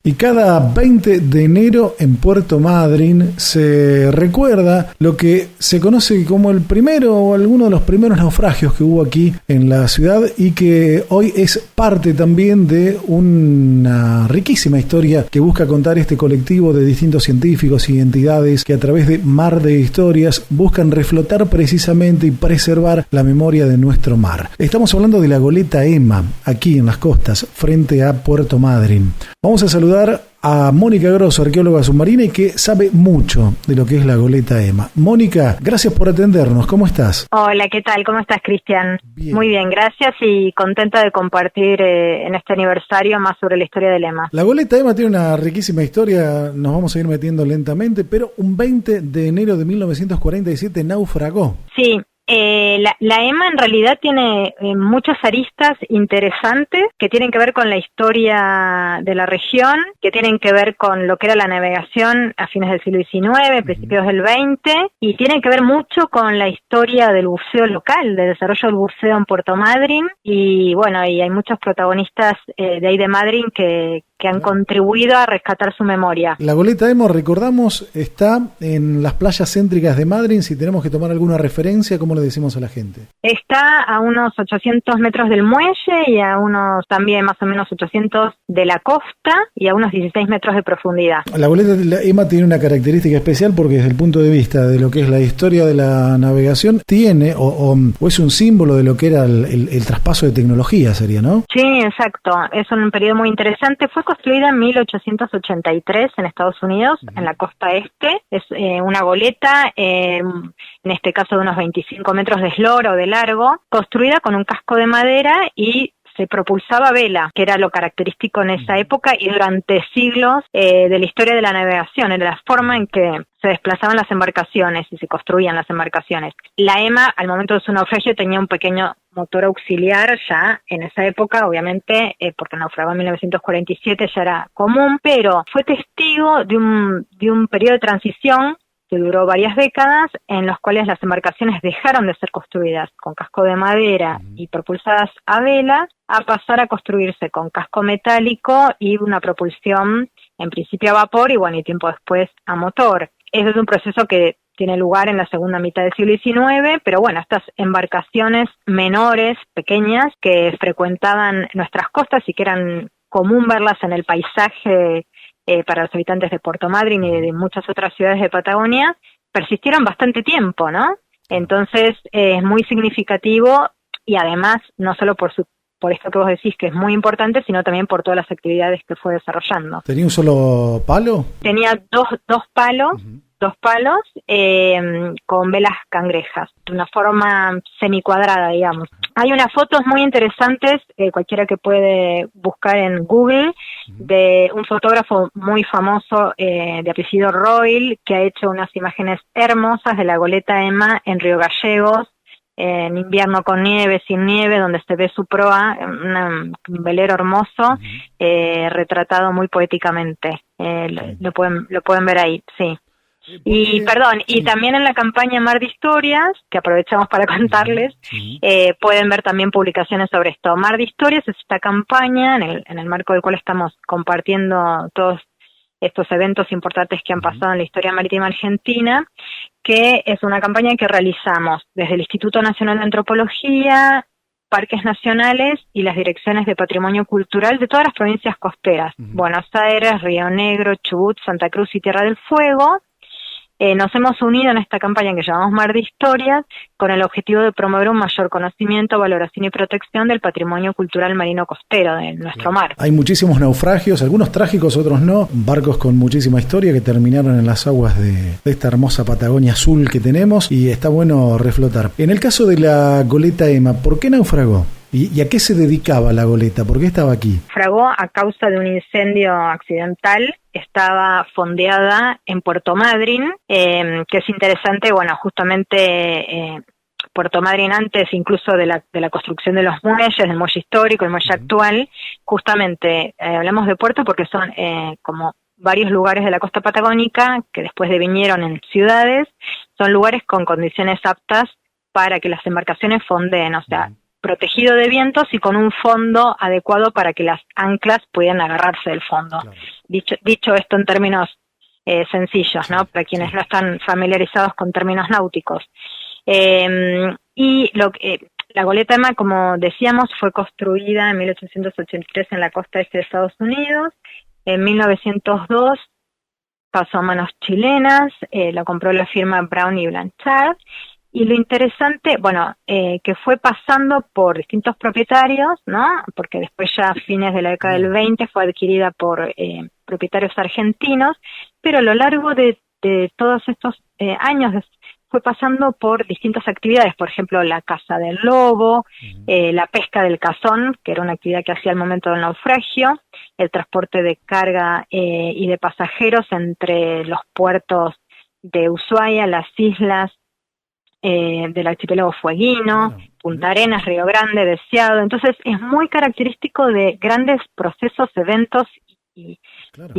Y cada 20 de enero en Puerto Madryn se recuerda lo que se conoce como el primero o alguno de los primeros naufragios que hubo aquí en la ciudad y que hoy es parte también de una riquísima historia que busca contar este colectivo de distintos científicos y entidades que a través de Mar de Historias buscan reflotar precisamente y preservar la memoria de nuestro mar. Estamos hablando de la goleta Emma, aquí en las costas, frente a Puerto Madryn. Vamos a saludar a Mónica Grosso, arqueóloga submarina y que sabe mucho de lo que es la goleta Emma. Mónica, gracias por atendernos. ¿Cómo estás? Hola, ¿qué tal? ¿Cómo estás, Cristian? Bien. Muy bien, gracias y contenta de compartir en este aniversario más sobre la historia del Emma. La goleta Emma tiene una riquísima historia, nos vamos a ir metiendo lentamente, pero un 20 de enero de 1947 naufragó. Sí. La Emma en realidad tiene muchas aristas interesantes que tienen que ver con la historia de la región, que tienen que ver con lo que era la navegación a fines del siglo XIX, principios del XX, y tienen que ver mucho con la historia del buceo local, del desarrollo del buceo en Puerto Madryn, y bueno, y hay muchos protagonistas de ahí de Madryn que han contribuido a rescatar su memoria. La goleta Emma, recordamos, está en las playas céntricas de Madryn. Si tenemos que tomar alguna referencia, ¿cómo le decimos a la gente? Está a unos 800 metros del muelle y a unos también más o menos 800 de la costa y a unos 16 metros de profundidad. La goleta Emma tiene una característica especial porque desde el punto de vista de lo que es la historia de la navegación, tiene o es un símbolo de lo que era el traspaso de tecnología, sería, ¿no? Sí, exacto. Es un periodo muy interesante. Fue construida en 1883 en Estados Unidos, en la costa este. Es una goleta, en este caso de unos 25 metros de eslora o de largo, construida con un casco de madera y se propulsaba a vela, que era lo característico en esa época y durante siglos de la historia de la navegación, era la forma en que se desplazaban las embarcaciones y se construían las embarcaciones. La Emma, al momento de su naufragio, tenía un pequeño motor auxiliar ya en esa época, obviamente, porque naufragó en 1947, ya era común, pero fue testigo de un periodo de transición que duró varias décadas, en los cuales las embarcaciones dejaron de ser construidas con casco de madera y propulsadas a vela, a pasar a construirse con casco metálico y una propulsión, en principio a vapor y bueno, y tiempo después a motor. Ese es un proceso que tiene lugar en la segunda mitad del siglo XIX, pero bueno, estas embarcaciones menores, pequeñas, que frecuentaban nuestras costas y que eran común verlas en el paisaje para los habitantes de Puerto Madryn y de muchas otras ciudades de Patagonia, persistieron bastante tiempo, ¿no? Entonces es muy significativo y además no solo por esto que vos decís que es muy importante, sino también por todas las actividades que fue desarrollando. ¿Tenía un solo palo? Tenía dos palos, con velas cangrejas, de una forma semicuadrada, digamos. Hay unas fotos muy interesantes, cualquiera que puede buscar en Google, de un fotógrafo muy famoso de apellido Royle, que ha hecho unas imágenes hermosas de la goleta Emma en Río Gallegos, en invierno con nieve, sin nieve, donde se ve su proa, un velero hermoso, retratado muy poéticamente. Lo pueden ver ahí, sí. Y también en la campaña Mar de Historias, que aprovechamos para contarles, pueden ver también publicaciones sobre esto. Mar de Historias es esta campaña en el marco del cual estamos compartiendo todos estos eventos importantes que han pasado en la historia marítima argentina, que es una campaña que realizamos desde el Instituto Nacional de Antropología, parques nacionales y las direcciones de patrimonio cultural de todas las provincias costeras, Buenos Aires, Río Negro, Chubut, Santa Cruz y Tierra del Fuego. Nos hemos unido en esta campaña que llamamos Mar de Historias con el objetivo de promover un mayor conocimiento, valoración y protección del patrimonio cultural marino costero de nuestro mar. Hay muchísimos naufragios, algunos trágicos, otros no, barcos con muchísima historia que terminaron en las aguas de esta hermosa Patagonia azul que tenemos y está bueno reflotar. En el caso de la goleta Emma, ¿por qué naufragó? ¿Y a qué se dedicaba la goleta? ¿Por qué estaba aquí? Naufragó a causa de un incendio accidental. Estaba fondeada en Puerto Madryn, que es interesante, bueno, justamente Puerto Madryn antes incluso de la construcción de los muelles, del muelle histórico, el muelle actual, justamente hablamos de puerto porque son como varios lugares de la costa patagónica que después devinieron en ciudades, son lugares con condiciones aptas para que las embarcaciones fondeen, o sea, protegido de vientos y con un fondo adecuado para que las anclas pudieran agarrarse del fondo. Claro. Dicho esto en términos sencillos, ¿no? Para quienes no están familiarizados con términos náuticos. Y la goleta Emma, como decíamos, fue construida en 1883 en la costa este de Estados Unidos. En 1902 pasó a manos chilenas, la compró la firma Brown y Blanchard. Y lo interesante, que fue pasando por distintos propietarios, ¿no? Porque después ya a fines de la década del 20 fue adquirida por propietarios argentinos, pero a lo largo de todos estos años fue pasando por distintas actividades, por ejemplo, la caza del lobo, la pesca del cazón, que era una actividad que hacía al momento del naufragio, el transporte de carga y de pasajeros entre los puertos de Ushuaia, las islas del archipiélago fueguino, Punta Arenas, Río Grande, Deseado. Entonces es muy característico de grandes procesos, eventos y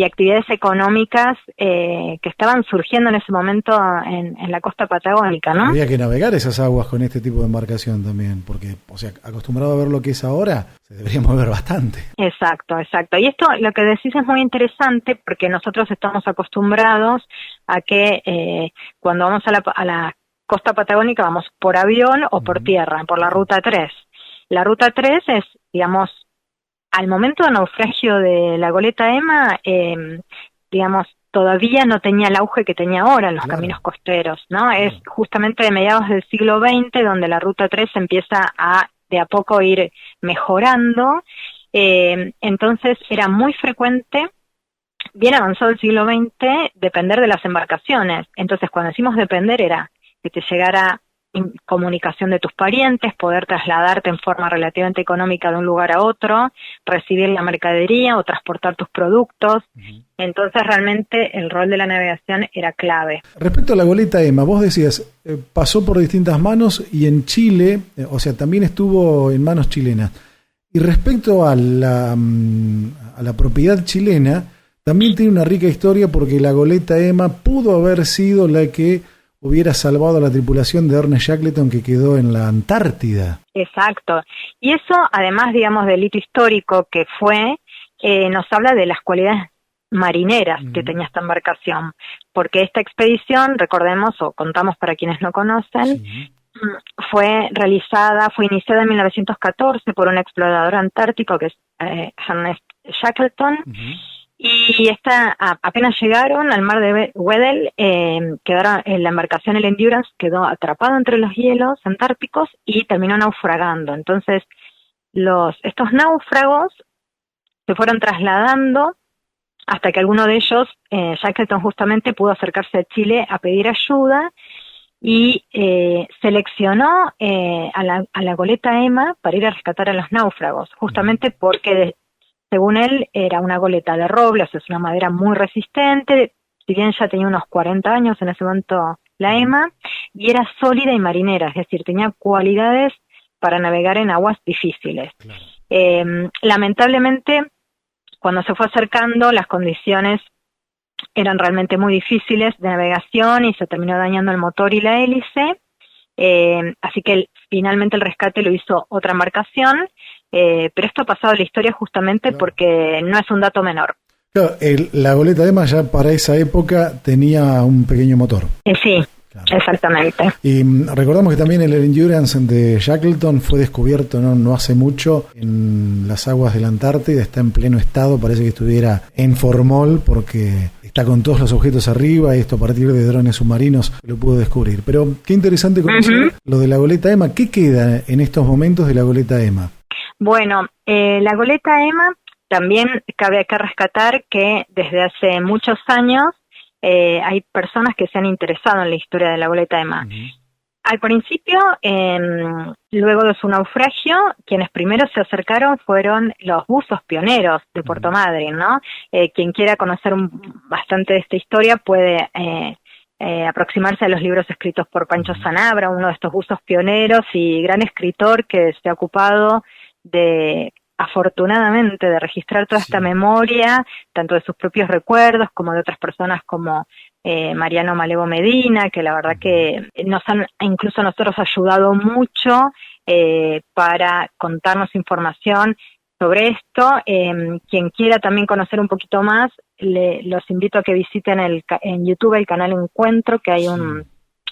actividades económicas que estaban surgiendo en ese momento en la costa patagónica, ¿no? Había que navegar esas aguas con este tipo de embarcación también, porque, acostumbrado a ver lo que es ahora, se debería mover bastante. Exacto. Y esto, lo que decís, es muy interesante porque nosotros estamos acostumbrados a que cuando vamos a la costa patagónica vamos por avión o por tierra, por la Ruta 3. La Ruta 3 es, digamos, al momento del naufragio de la goleta Emma, todavía no tenía el auge que tenía ahora en los caminos costeros, ¿no? Es justamente de mediados del siglo XX donde la Ruta 3 empieza de a poco ir mejorando. Entonces era muy frecuente, bien avanzado el siglo XX, depender de las embarcaciones. Entonces cuando decimos depender era que te llegara comunicación de tus parientes, poder trasladarte en forma relativamente económica de un lugar a otro, recibir la mercadería o transportar tus productos. Entonces realmente el rol de la navegación era clave. Respecto a la goleta Emma, vos decías, pasó por distintas manos y en Chile, también estuvo en manos chilenas. Y respecto a la propiedad chilena, también tiene una rica historia porque la goleta Emma pudo haber sido la que hubiera salvado a la tripulación de Ernest Shackleton que quedó en la Antártida. Exacto. Y eso, además, digamos, del hito histórico que fue, nos habla de las cualidades marineras que tenía esta embarcación. Porque esta expedición, recordemos, o contamos para quienes no conocen, fue iniciada en 1914 por un explorador antártico que es Ernest Shackleton. Y apenas llegaron al mar de Weddell, quedaron en la embarcación, el Endurance quedó atrapado entre los hielos antárticos y terminó naufragando. Entonces, estos náufragos se fueron trasladando hasta que alguno de ellos, Shackleton justamente, pudo acercarse a Chile a pedir ayuda y seleccionó a la goleta Emma para ir a rescatar a los náufragos, justamente porque según él, era una goleta de roble, es una madera muy resistente, si bien ya tenía unos 40 años en ese momento la Emma, y era sólida y marinera, es decir, tenía cualidades para navegar en aguas difíciles. Lamentablemente, cuando se fue acercando, las condiciones eran realmente muy difíciles de navegación y se terminó dañando el motor y la hélice, así que finalmente el rescate lo hizo otra embarcación, pero esto ha pasado a la historia justamente porque no es un dato menor. Claro, la goleta Emma ya para esa época tenía un pequeño motor. Sí, claro. Exactamente. Y recordamos que también el Endurance de Shackleton fue descubierto no hace mucho en las aguas de la Antártida, está en pleno estado, parece que estuviera en formol porque está con todos los objetos arriba y esto a partir de drones submarinos lo pudo descubrir. Pero qué interesante conocer lo de la goleta Emma. ¿Qué queda en estos momentos de la goleta Emma? Bueno, la goleta Emma también cabe acá rescatar que desde hace muchos años hay personas que se han interesado en la historia de la goleta Emma. Al principio, luego de su naufragio, quienes primero se acercaron fueron los buzos pioneros de Puerto Madryn, ¿no? Quien quiera conocer bastante de esta historia puede aproximarse a los libros escritos por Pancho Sanabra, uno de estos buzos pioneros y gran escritor que se ha ocupado afortunadamente, de registrar toda esta memoria, tanto de sus propios recuerdos como de otras personas como Mariano Malevo Medina, que la verdad que nos han incluso a nosotros ayudado mucho para contarnos información sobre esto. Quien quiera también conocer un poquito más, los invito a que visiten en YouTube el canal Encuentro, que hay un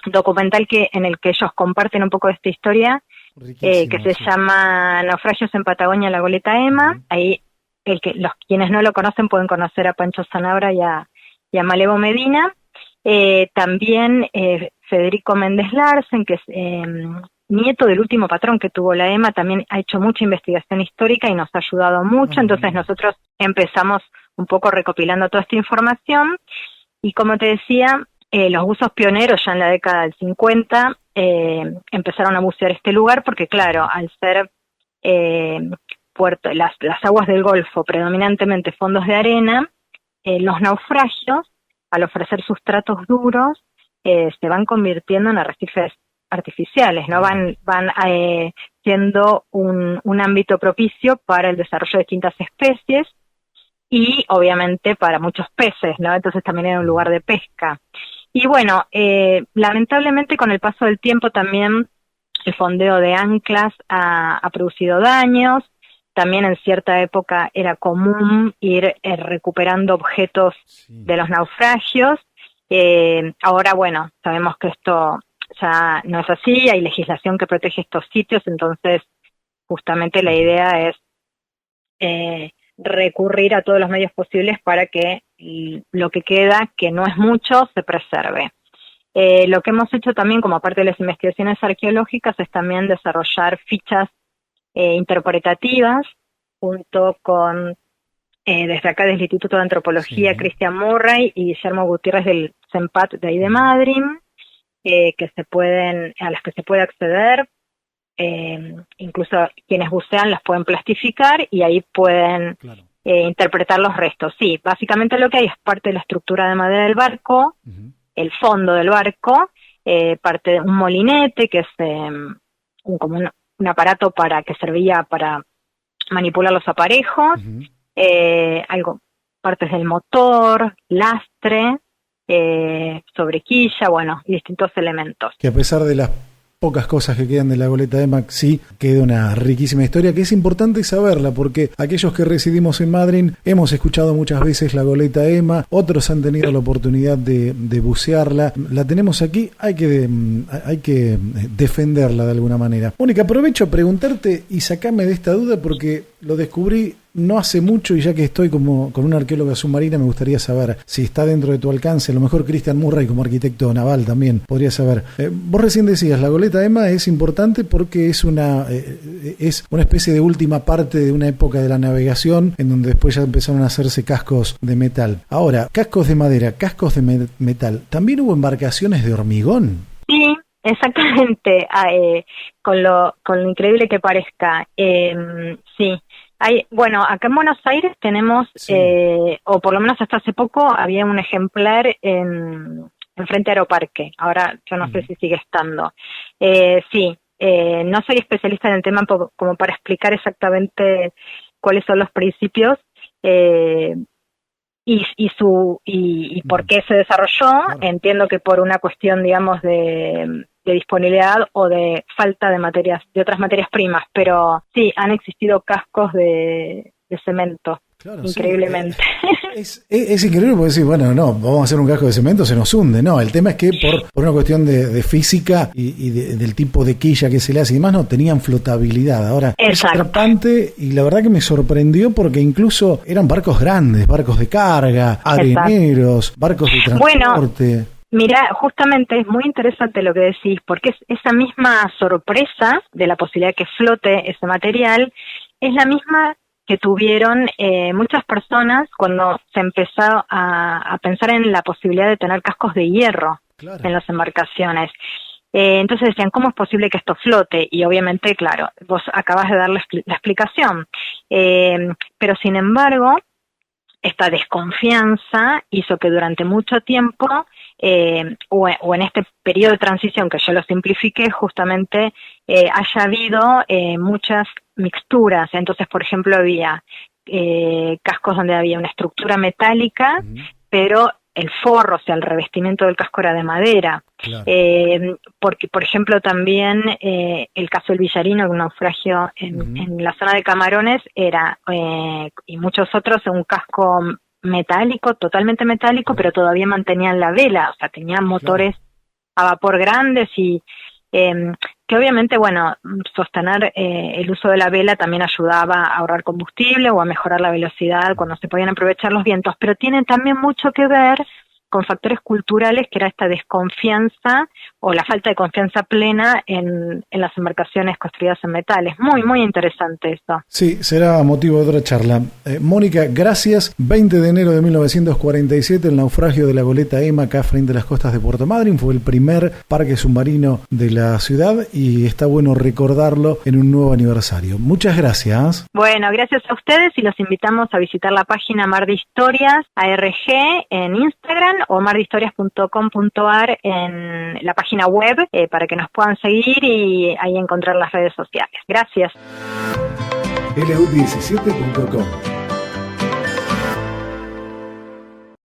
documental en el que ellos comparten un poco de esta historia, que se llama Naufragios en Patagonia, la goleta Emma. Ahí quienes no lo conocen pueden conocer a Pancho Sanabra y a Malevo Medina. También Federico Méndez Larsen, que es nieto del último patrón que tuvo la EMA, también ha hecho mucha investigación histórica y nos ha ayudado mucho. Entonces nosotros empezamos un poco recopilando toda esta información, y como te decía, los buzos pioneros ya en la década del 50 empezaron a bucear este lugar, porque claro, al ser las aguas del Golfo predominantemente fondos de arena, los naufragios, al ofrecer sustratos duros, se van convirtiendo en arrecifes artificiales, ¿no? Van siendo un ámbito propicio para el desarrollo de distintas especies y obviamente para muchos peces, ¿no? Entonces también era un lugar de pesca. Y bueno, lamentablemente con el paso del tiempo también el fondeo de anclas ha producido daños. También en cierta época era común ir recuperando objetos de los naufragios. Ahora, bueno, sabemos que esto ya no es así, hay legislación que protege estos sitios, entonces justamente la idea es recurrir a todos los medios posibles para que lo que queda, que no es mucho, se preserve. Lo que hemos hecho también como parte de las investigaciones arqueológicas es también desarrollar fichas interpretativas junto con desde acá del Instituto de Antropología Christian Murray y Guillermo Gutiérrez del CEMPAT de ahí de Madrid, a las que se puede acceder. Incluso quienes bucean las pueden plastificar y ahí pueden interpretar los restos. Sí, básicamente lo que hay es parte de la estructura de madera del barco, el fondo del barco, parte de un molinete, que es como un aparato que servía para manipular los aparejos, partes del motor, lastre, sobrequilla, bueno, y distintos elementos. Que a pesar de las pocas cosas que quedan de la goleta Emma, sí queda una riquísima historia que es importante saberla, porque aquellos que residimos en Madryn hemos escuchado muchas veces la goleta Emma, otros han tenido la oportunidad de bucearla, la tenemos aquí, hay que defenderla de alguna manera. Mónica, aprovecho a preguntarte y sacame de esta duda porque lo descubrí no hace mucho, y ya que estoy con una arqueóloga submarina, me gustaría saber si está dentro de tu alcance. A lo mejor Christian Murray, como arquitecto naval, también podría saber. Vos recién decías, la goleta Emma es importante porque es una especie de última parte de una época de la navegación, en donde después ya empezaron a hacerse cascos de metal. Ahora, cascos de madera, cascos de metal, ¿también hubo embarcaciones de hormigón? Sí, exactamente. Con lo increíble que parezca, sí. Bueno, acá en Buenos Aires tenemos, o por lo menos hasta hace poco, había un ejemplar en frente a Aeroparque. Ahora yo no sé si sigue estando. No soy especialista en el tema como para explicar exactamente cuáles son los principios y por qué se desarrolló. Entiendo que por una cuestión, digamos, de disponibilidad o de falta de otras materias primas, pero sí, han existido cascos de cemento. Claro, increíblemente. Sí, es increíble porque decir, bueno, no, vamos a hacer un casco de cemento, se nos hunde. No, el tema es que por una cuestión de física y del tipo de quilla que se le hace y demás, no tenían flotabilidad. Ahora, es atrapante y la verdad que me sorprendió porque incluso eran barcos grandes, barcos de carga, areneros, barcos de transporte. Bueno, mira, justamente es muy interesante lo que decís, porque esa misma sorpresa de la posibilidad de que flote ese material es la misma que tuvieron muchas personas cuando se empezó a pensar en la posibilidad de tener cascos de hierro en las embarcaciones. Entonces decían, ¿cómo es posible que esto flote? Y obviamente, claro, vos acabas de dar la explicación. Pero sin embargo, esta desconfianza hizo que durante mucho tiempo, o en este periodo de transición que yo lo simplifiqué, justamente haya habido muchas mixturas. Entonces, por ejemplo, había cascos donde había una estructura metálica, pero el forro, o sea, el revestimiento del casco era de madera. Claro. Porque, por ejemplo, también el caso del Villarino, un naufragio en la zona de Camarones, era, y muchos otros, un casco metálico, totalmente metálico, pero todavía mantenían la vela, o sea, tenían motores a vapor grandes y que obviamente, bueno, sostener el uso de la vela también ayudaba a ahorrar combustible o a mejorar la velocidad cuando se podían aprovechar los vientos, pero tiene también mucho que ver con factores culturales, que era esta desconfianza o la falta de confianza plena en las embarcaciones construidas en metales. Muy, muy interesante esto. Sí, será motivo de otra charla. Mónica, gracias. 20 de enero de 1947, el naufragio de la goleta Emma acá frente a las costas de Puerto Madryn fue el primer parque submarino de la ciudad y está bueno recordarlo en un nuevo aniversario. Muchas gracias. Bueno, gracias a ustedes y los invitamos a visitar la página Mar de Historias ARG en Instagram o mardehistorias.com.ar en la página web para que nos puedan seguir y ahí encontrar las redes sociales. Gracias. LU17.com